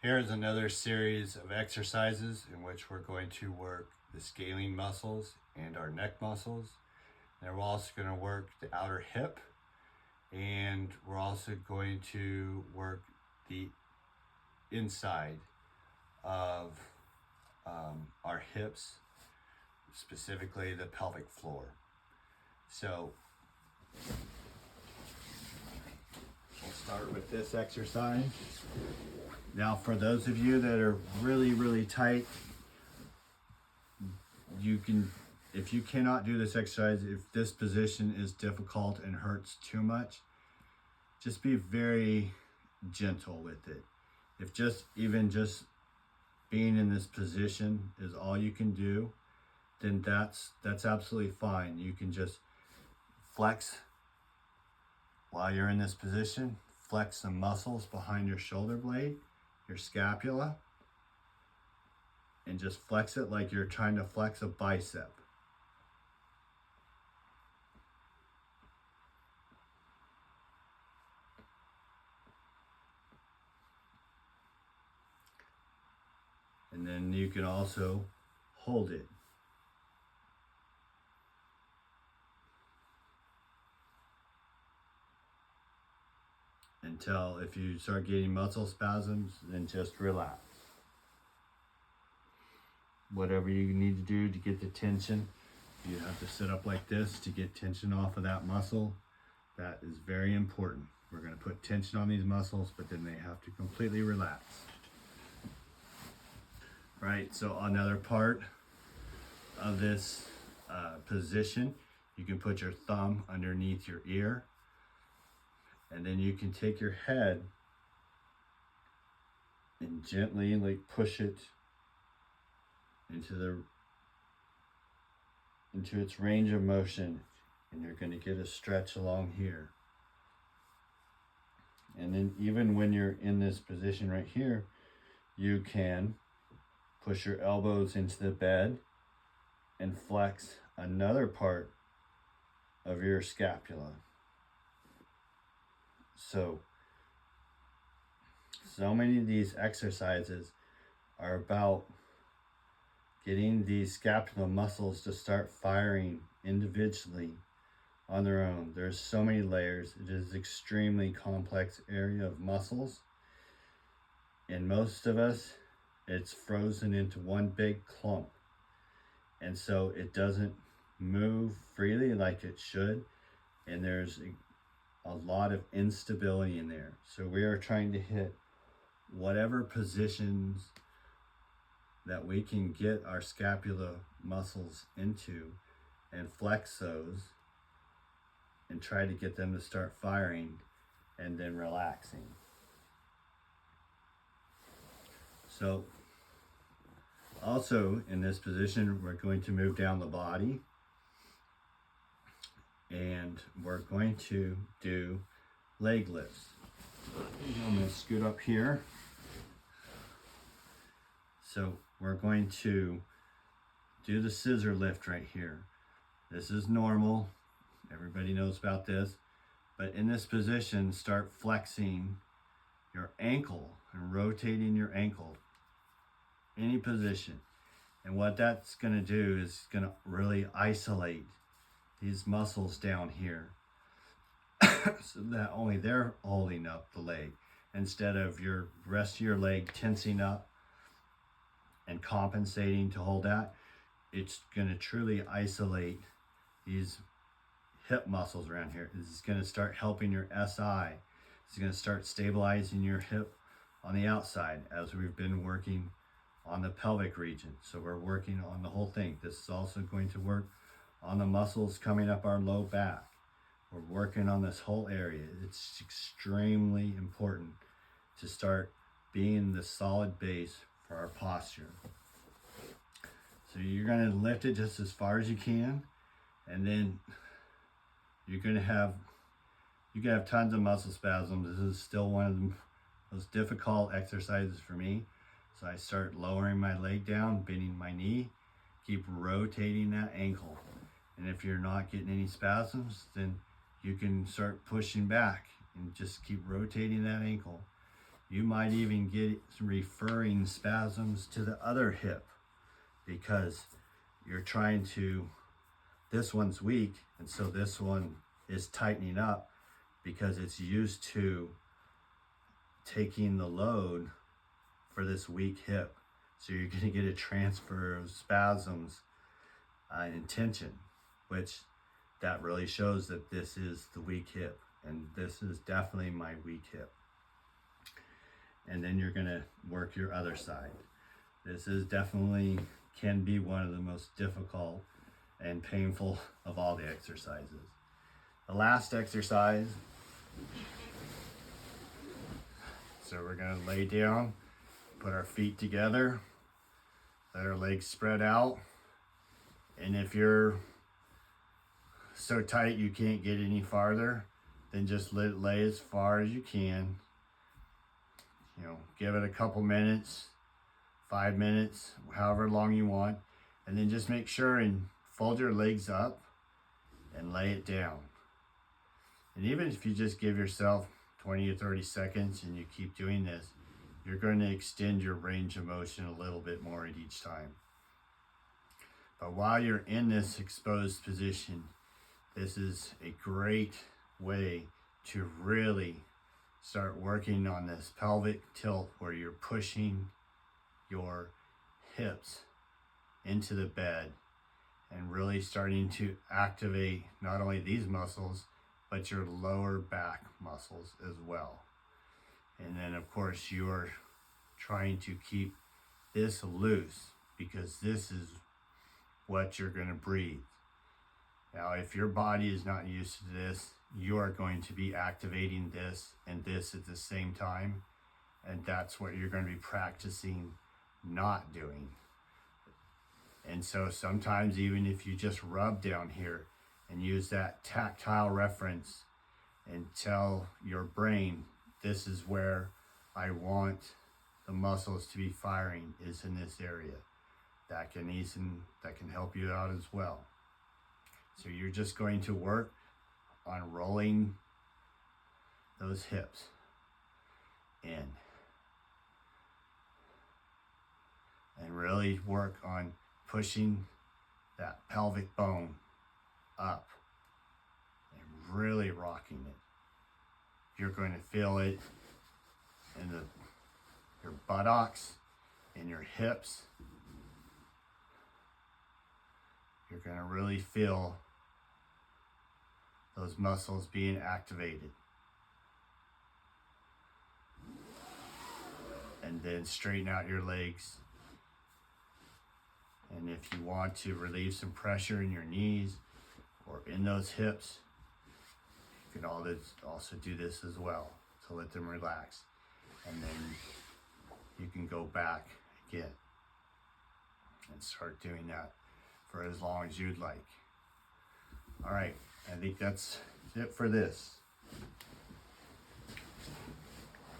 Here's another series of exercises in which we're going to work the scalene muscles and our neck muscles. And we're also going to work the outer hip, and we're also going to work the inside of our hips, specifically the pelvic floor. So we'll start with this exercise. Now, for those of you that are really tight, you can, if you cannot do this exercise, if this position is difficult and hurts too much, just be very gentle with it. If even just being in this position is all you can do, then that's absolutely fine. You can just flex while you're in this position, flex the muscles behind your shoulder blade, your scapula, and just flex it like you're trying to flex a bicep. And then you can also hold it. Until if you start getting muscle spasms, then just relax. Whatever you need to do to get the tension, you have to sit up like this to get tension off of that muscle. That is very important. We're going to put tension on these muscles, but then they have to completely relax. Right, so another part of this position, you can put your thumb underneath your ear, and then you can take your head and gently push it into its range of motion, and you're going to get a stretch along here. And then even when you're in this position right here, you can push your elbows into the bed and flex another part of your scapula. So many of these exercises are about getting these scapular muscles to start firing individually on their own. There's so many layers. It is an extremely complex area of muscles. And most of us, it's frozen into one big clump. And so it doesn't move freely like it should. And there's a lot of instability in there. So we are trying to hit whatever positions that we can get our scapula muscles into and flex those and try to get them to start firing and then relaxing. So also in this position, we're going to move down the body, and we're going to do leg lifts. I'm going to scoot up here. So we're going to do the scissor lift right here. This is normal. Everybody knows about this. But in this position, start flexing your ankle and rotating your ankle. Any position. And what that's going to do is going to really isolate these muscles down here so that only they're holding up the leg instead of your rest of your leg tensing up and compensating to hold that. It's going to truly isolate these hip muscles around here. This is going to start helping your SI. It's going to start stabilizing your hip on the outside as we've been working on the pelvic region. So we're working on the whole thing. This is also going to work on the muscles coming up our low back. We're working on this whole area. It's extremely important to start being the solid base for our posture. So you're going to lift it just as far as you can, and then you can have tons of muscle spasms. This is still one of the most difficult exercises for me. So I start lowering my leg down, bending my knee, keep rotating that ankle. And if you're not getting any spasms, then you can start pushing back and just keep rotating that ankle. You might even get some referring spasms to the other hip because you're trying to, this one's weak, and so this one is tightening up because it's used to taking the load for this weak hip. So you're going to get a transfer of spasms and tension, which that really shows that this is the weak hip, and this is definitely my weak hip. And then you're going to work your other side. This is definitely can be one of the most difficult and painful of all the exercises. The last exercise, so we're going to lay down, put our feet together, let our legs spread out, and if you're so tight you can't get any farther, then just let it lay as far as you can. You know, give it a couple minutes, 5 minutes, however long you want, and then just make sure and fold your legs up and lay it down. And even if you just give yourself 20 or 30 seconds and you keep doing this, you're going to extend your range of motion a little bit more at each time. But while you're in this exposed position, this is a great way to really start working on this pelvic tilt where you're pushing your hips into the bed and really starting to activate not only these muscles, but your lower back muscles as well. And then of course you're trying to keep this loose because this is what you're going to breathe. Now, if your body is not used to this, you are going to be activating this and this at the same time. And that's what you're going to be practicing not doing. And so sometimes even if you just rub down here and use that tactile reference and tell your brain, this is where I want the muscles to be firing, is in this area. That can help you out as well. So you're just going to work on rolling those hips in and really work on pushing that pelvic bone up and really rocking it. You're going to feel it in your buttocks, in your hips. You're going to really feel those muscles being activated. And then straighten out your legs. And if you want to relieve some pressure in your knees or in those hips, you can also do this as well to let them relax. And then you can go back again and start doing that for as long as you'd like. All right, I think that's it for this.